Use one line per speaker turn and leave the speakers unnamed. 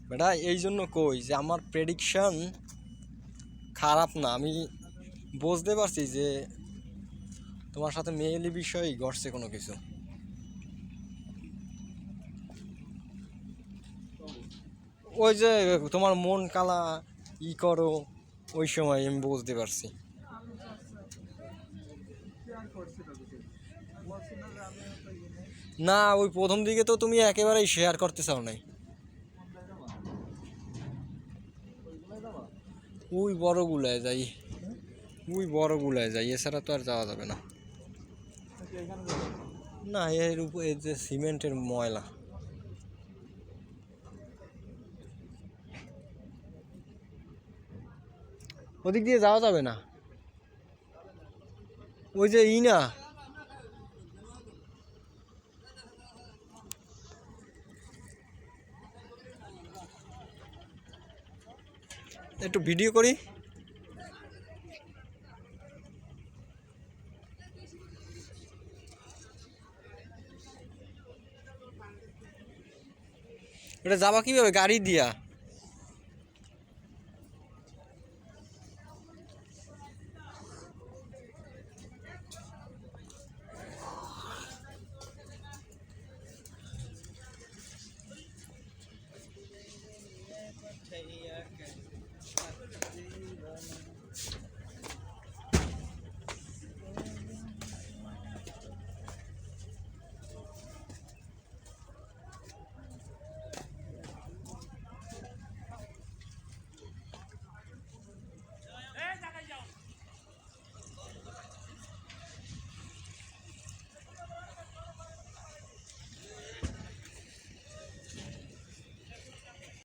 বেটা এই জন্য কই যে আমার প্রেডিকশন খারাপ না। আমি বুঝতে পারছি যে তোমার সাথে মেয়েলি বিষয়ই ঘটছে কোনো কিছু। ওই যে তোমার মন কালা করো, ওই সময় আমি বুঝতে পারছি। না, ওই প্রথম দিকে তো তুমি একেবারেই শেয়ার করতে চাও নাই। ওই বড়গুলায় যাই, ওই বড়গুলায় যাই, এছাড়া তো আর যাওয়া যাবে না। না, এর উপরে যে সিমেন্টের ময়লা। ওদিক দিয়ে যাওয়া যাবে না। ওই যে না, একটু ভিডিও করি। এটা যাবা কিভাবে? গাড়ি দিয়া?